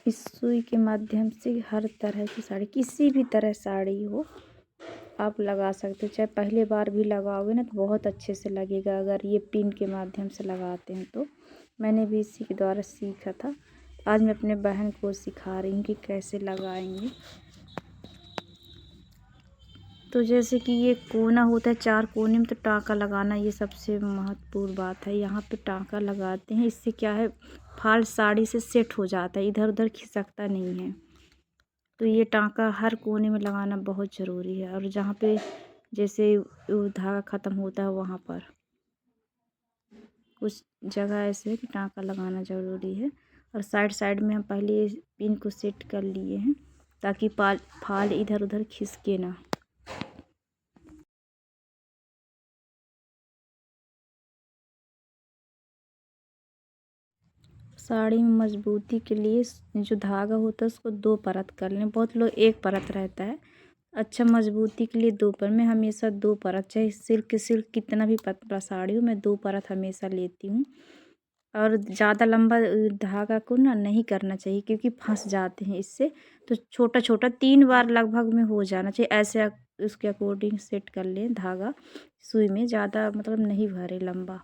इस सुई के माध्यम से हर तरह की साड़ी, किसी भी तरह साड़ी हो आप लगा सकते हो। चाहे पहले बार भी लगाओगे ना तो बहुत अच्छे से लगेगा अगर ये पिन के माध्यम से लगाते हैं तो। मैंने भी इसी के द्वारा सीखा था। आज मैं अपने बहन को सिखा रही हूँ कि कैसे लगाएंगे। तो जैसे कि ये कोना होता है, 4 कोने में तो टाँका लगाना ये सबसे महत्वपूर्ण बात है। यहाँ पे टाँका लगाते हैं, इससे क्या है फाल साड़ी से सेट हो जाता है, इधर उधर खिसकता नहीं है। तो ये टाँका हर कोने में लगाना बहुत ज़रूरी है। और जहाँ पे जैसे धागा ख़त्म होता है वहाँ पर कुछ जगह ऐसे है कि टाँका लगाना ज़रूरी है। और साइड साइड में हम पहले पिन को सेट कर लिए हैं ताकि फाल इधर उधर खिसके ना। साड़ी में मजबूती के लिए जो धागा होता है उसको 2 परत कर लें। बहुत लोग 1 परत रहता है। अच्छा मजबूती के लिए 2 परत, मैं हमेशा 2 परत, चाहे सिल्क कितना भी पतला साड़ी हो मैं 2 परत हमेशा लेती हूँ। और ज़्यादा लंबा धागा को ना नहीं करना चाहिए क्योंकि फंस जाते हैं इससे। तो छोटा छोटा 3 बार लगभग में हो जाना चाहिए। ऐसे उसके अकॉर्डिंग सेट कर लें धागा सुई में, ज़्यादा मतलब नहीं भरे लंबा।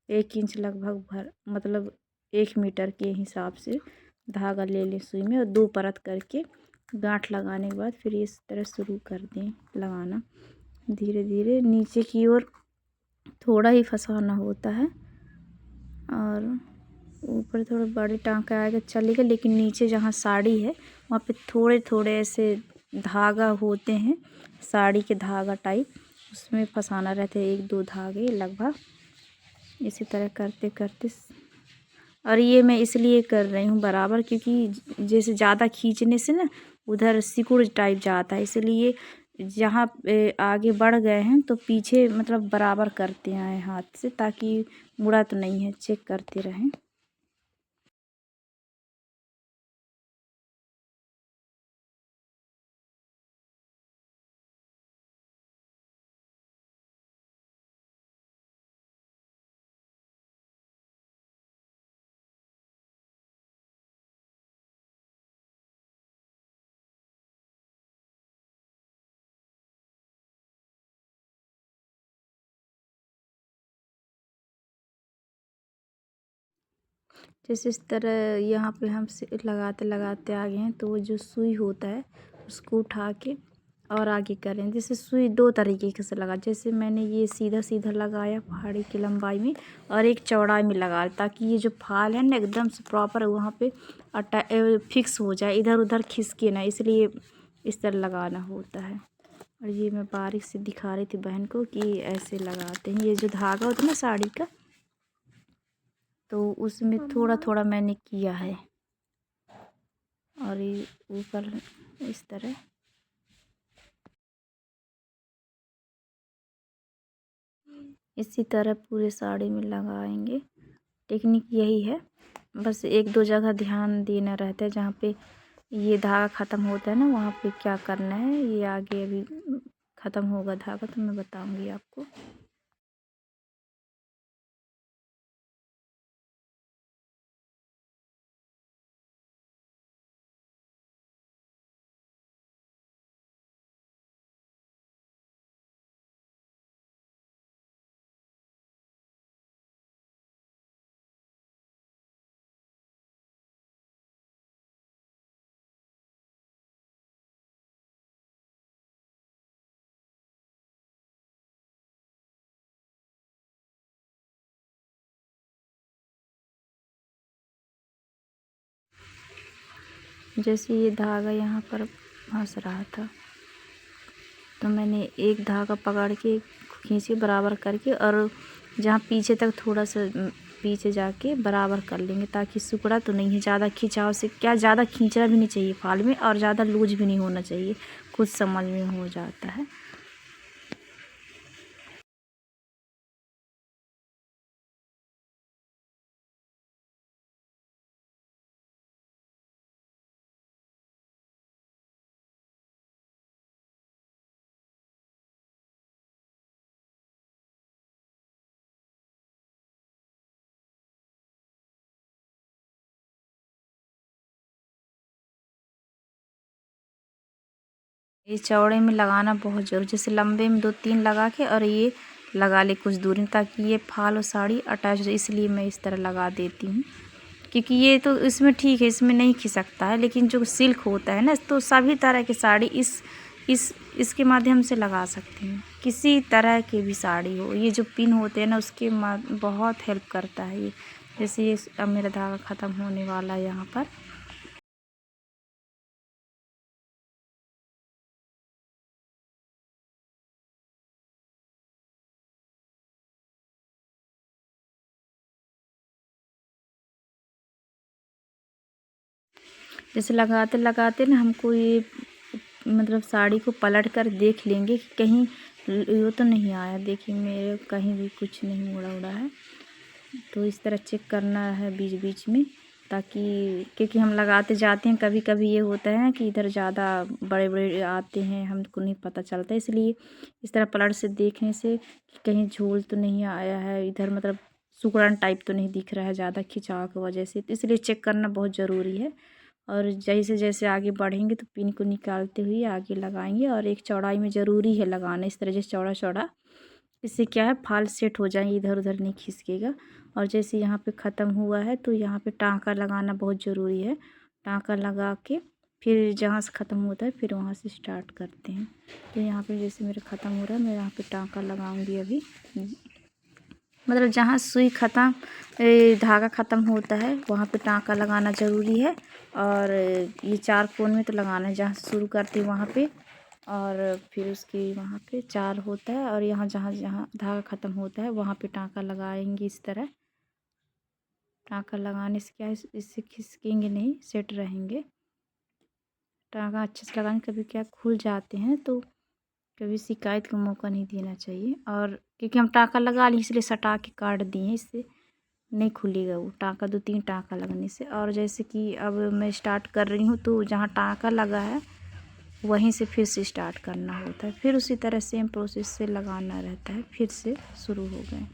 1 इंच लगभग भर, मतलब 1 मीटर के हिसाब से धागा ले लें सुई में और 2 परत करके गांठ लगाने के बाद फिर इस तरह शुरू कर दें लगाना। धीरे धीरे नीचे की ओर थोड़ा ही फंसाना होता है और ऊपर थोड़ा बड़े टाँका आएगा चलेगा, लेकिन नीचे जहाँ साड़ी है वहाँ पे थोड़े थोड़े ऐसे धागा होते हैं, साड़ी के धागा टाइप, उसमें फंसाना रहता है 1-2 धागे लगभग। इसी तरह करते करते, और ये मैं इसलिए कर रही हूँ बराबर क्योंकि जैसे ज़्यादा खींचने से ना उधर सिकुड़ टाइप जाता है, इसलिए जहाँ आगे बढ़ गए हैं तो पीछे मतलब बराबर करते आए हाथ से ताकि मुड़ा तो नहीं है, चेक करते रहें। जैसे इस तरह यहाँ पे हम से लगाते लगाते आ गए हैं तो वो जो सुई होता है उसको उठा के और आगे करें। जैसे सुई 2 तरीके से लगा, जैसे मैंने ये सीधा सीधा लगाया फाड़ी की लंबाई में और एक चौड़ाई में लगा ताकि ये जो फाल है ना एकदम से प्रॉपर वहाँ पे फिक्स हो जाए, इधर उधर खिसके ना, इसलिए इस तरह लगाना होता है। और ये मैं बारीक से दिखा रही थी बहन को कि ऐसे लगाते हैं। ये जो धागा होता है ना साड़ी का, तो उसमें थोड़ा थोड़ा मैंने किया है और ये ऊपर इस तरह। इसी तरह पूरे साड़ी में लगाएंगे। टेक्निक यही है, बस 1-2 जगह ध्यान देना रहता है। जहाँ पे ये धागा ख़त्म होता है ना वहाँ पे क्या करना है, ये आगे अभी ख़त्म होगा धागा तो मैं बताऊंगी आपको। जैसे ये धागा यहाँ पर फंस रहा था तो मैंने एक धागा पकड़ के खींचे बराबर करके, और जहाँ पीछे तक थोड़ा सा पीछे जाके बराबर कर लेंगे ताकि सिकुड़ा तो नहीं है। ज़्यादा खिंचाव से क्या, ज़्यादा खींचना भी नहीं चाहिए फाल में और ज़्यादा लूज भी नहीं होना चाहिए, खुद समझ में हो जाता है। ये चौड़े में लगाना बहुत ज़रूरी, जैसे लंबे में 2-3 लगा के और ये लगा ले कुछ दूरी में, ताकि ये फाल और साड़ी अटैच हो, इसलिए मैं इस तरह लगा देती हूँ। क्योंकि ये तो इसमें ठीक है, इसमें नहीं खिसकता है, लेकिन जो सिल्क होता है ना, तो सभी तरह की साड़ी इसके माध्यम से लगा सकते हैं, किसी तरह की भी साड़ी हो। ये जो पिन होते हैं ना, उसके बहुत हेल्प करता है ये। जैसे ये अब मेरा धागा ख़त्म होने वाला है यहाँ पर। जैसे लगाते लगाते ना हमको ये मतलब साड़ी को पलट कर देख लेंगे कि कहीं वो तो नहीं आया। देखिए मेरे कहीं भी कुछ नहीं उड़ा उड़ा है, तो इस तरह चेक करना है बीच बीच में, ताकि क्योंकि हम लगाते जाते हैं, कभी कभी ये होता है ना कि इधर ज़्यादा बड़े बड़े आते हैं, हमको नहीं पता चलता। इसलिए इस तरह पलट से देखने से कि कहीं झोल तो नहीं आया है इधर, मतलब सिकुड़न टाइप तो नहीं दिख रहा है ज़्यादा खिंचाव की वजह से, तो इसलिए चेक करना बहुत ज़रूरी है। और जैसे जैसे आगे बढ़ेंगे तो पिन को निकालते हुए आगे लगाएंगे, और एक चौड़ाई में ज़रूरी है लगाना, इस तरह से चौड़ा चौड़ा। इससे क्या है, फाल सेट हो जाएंगे, इधर उधर नहीं खिसकेगा। और जैसे यहाँ पे ख़त्म हुआ है तो यहाँ पे टाँका लगाना बहुत ज़रूरी है। टाँका लगा के फिर जहाँ से ख़त्म होता है फिर वहाँ से स्टार्ट करते हैं। तो यहाँ पे जैसे मेरा ख़त्म हो रहा है, मैं यहाँ पे टाँका लगाऊंगी अभी। मतलब जहाँ सुई ख़त्म धागा ख़त्म होता है वहाँ पे टाँका लगाना ज़रूरी है। और ये 4 कोण में तो लगाना है, जहाँ से शुरू करते हैं वहाँ पे, और फिर उसके वहाँ पे 4 होता है, और यहाँ जहाँ जहाँ धागा ख़त्म होता है वहाँ पे टाँका लगाएंगे इस तरह। टाँका लगाने से क्या है, इससे खिसकेंगे नहीं, सेट रहेंगे। टाँका अच्छे से लगाने, कभी क्या खुल जाते हैं तो कभी शिकायत का मौका नहीं देना चाहिए। और क्योंकि हम टाँका लगा लिए इसलिए सटा के काट दिए, इससे नहीं खुलेगा वो टाँका 2-3 टाँका लगने से। और जैसे कि अब मैं स्टार्ट कर रही हूँ, तो जहाँ टाँका लगा है वहीं से फिर से स्टार्ट करना होता है, फिर उसी तरह सेम प्रोसेस से लगाना रहता है, फिर से शुरू हो गए।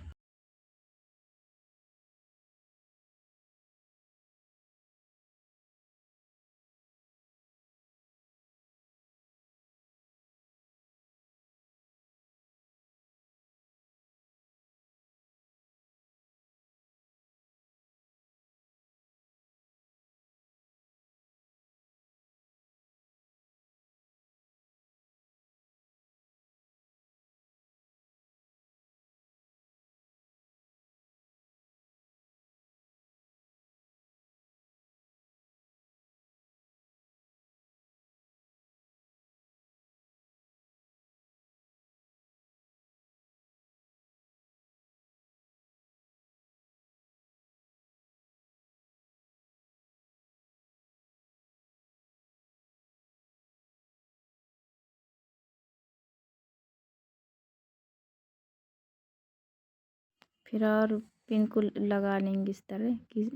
फिर और पिन को लगा लेंगे इस तरह कि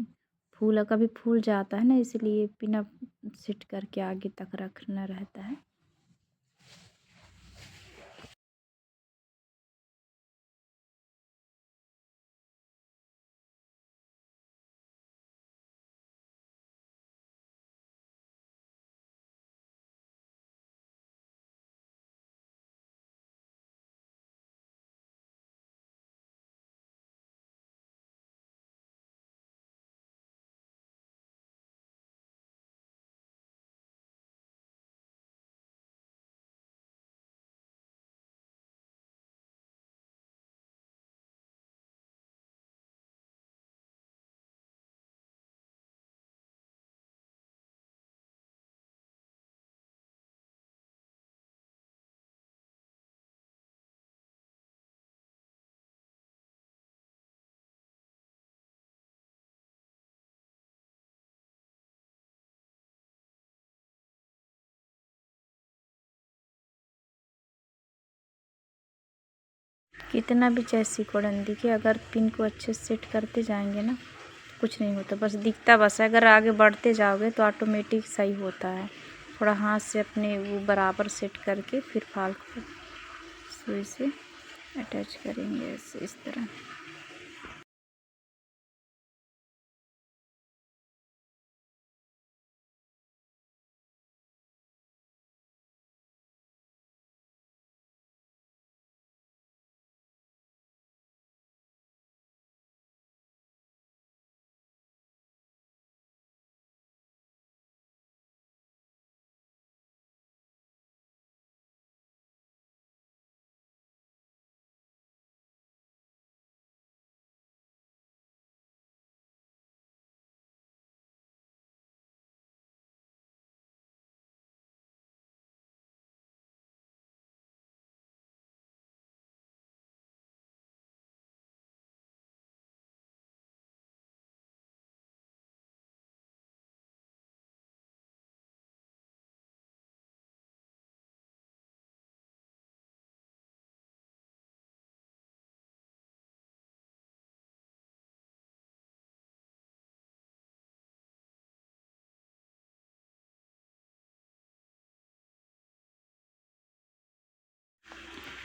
फूल कभी फूल जाता है ना, इसलिए पिन सेट करके आगे तक रखना रहता है। कितना भी चाहे सिकुड़न दिखे, अगर पिन को अच्छे से सेट करते जाएंगे ना, कुछ नहीं होता, बस दिखता बस है। अगर आगे बढ़ते जाओगे तो ऑटोमेटिक सही होता है। थोड़ा हाथ से अपने वो बराबर सेट करके फिर फाल को सुई से अटैच करेंगे ऐसे, इस तरह।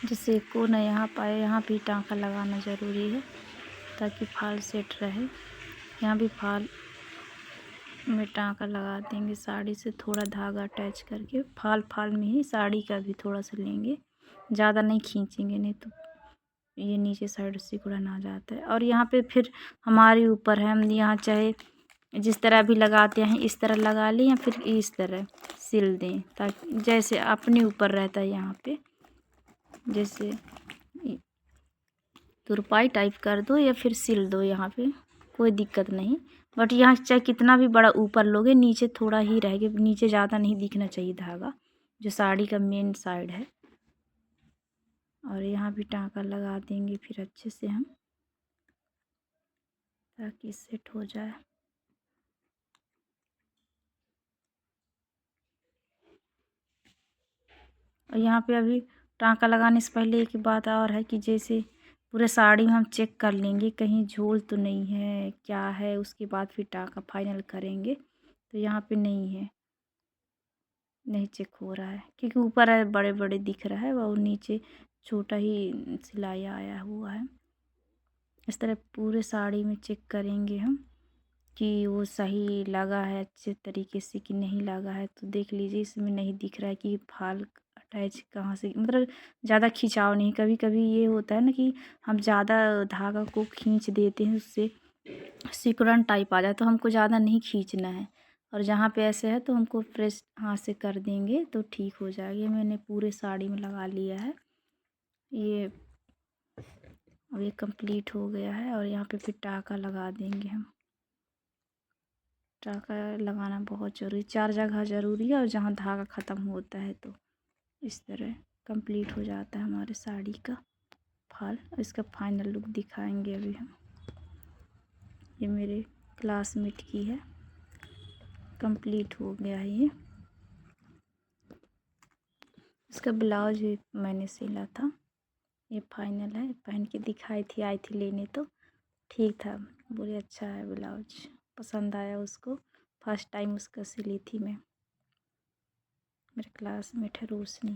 जिससे को न यहाँ पाए। यहाँ भी टाँका लगाना ज़रूरी है ताकि फाल सेट रहे। यहाँ भी फाल में टाँका लगा देंगे साड़ी से, थोड़ा धागा अटैच करके फाल में ही साड़ी का भी थोड़ा सा लेंगे, ज़्यादा नहीं खींचेंगे, नहीं तो ये नीचे साइड सिकुड़न आ जाता है। और यहाँ पे फिर हमारे ऊपर है, हम यहाँ चाहे जिस तरह भी लगाते हैं इस तरह लगा लें या फिर इस तरह सिल दें, ताकि जैसे अपने ऊपर रहता है। यहाँ पे जैसे तुरपाई टाइप कर दो या फिर सिल दो, यहाँ पे कोई दिक्कत नहीं। बट यहाँ चाहे कितना भी बड़ा ऊपर लोगे, नीचे थोड़ा ही रहेगा, नीचे ज़्यादा नहीं दिखना चाहिए धागा, जो साड़ी का मेन साइड है। और यहाँ भी टाँका लगा देंगे फिर अच्छे से हम, ताकि सेट हो जाए। और यहाँ पे अभी टाँका लगाने से पहले एक बात और है कि जैसे पूरे साड़ी में हम चेक कर लेंगे कहीं झोल तो नहीं है, क्या है, उसके बाद फिर टाँका फाइनल करेंगे। तो यहाँ पे नहीं है, नहीं चेक हो रहा है, क्योंकि ऊपर है बड़े बड़े दिख रहा है और नीचे छोटा ही सिलाई आया हुआ है। इस तरह पूरे साड़ी में चेक करेंगे हम कि वो सही लगा है अच्छे तरीके से कि नहीं लगा है। तो देख लीजिए इसमें नहीं दिख रहा है कि फाल अटैच कहाँ से, मतलब ज़्यादा खिंचाव नहीं। कभी कभी ये होता है ना कि हम ज़्यादा धागा को खींच देते हैं, उससे सिकुड़न टाइप आ जाए, तो हमको ज़्यादा नहीं खींचना है। और जहाँ पे ऐसे है तो हमको प्रेस हाथ से कर देंगे तो ठीक हो जाएगी। मैंने पूरे साड़ी में लगा लिया है ये, अब ये कंप्लीट हो गया है। और यहाँ पे फिर टाँका लगा देंगे हम। टाँका लगाना बहुत ज़रूरी, 4 जगह ज़रूरी है, और जहाँ धागा ख़त्म होता है तो इस तरह कंप्लीट हो जाता है हमारे साड़ी का फाल। इसका फाइनल लुक दिखाएंगे अभी हम। ये मेरे क्लासमेट की है, कंप्लीट हो गया है ये। इसका ब्लाउज भी मैंने सिला था, ये फाइनल है। पहन के दिखाई थी, आई थी लेने तो ठीक था, बोले अच्छा है ब्लाउज, पसंद आया उसको। फर्स्ट टाइम उसका सिली थी मैं। मेरे क्लासमेट है रोशनी।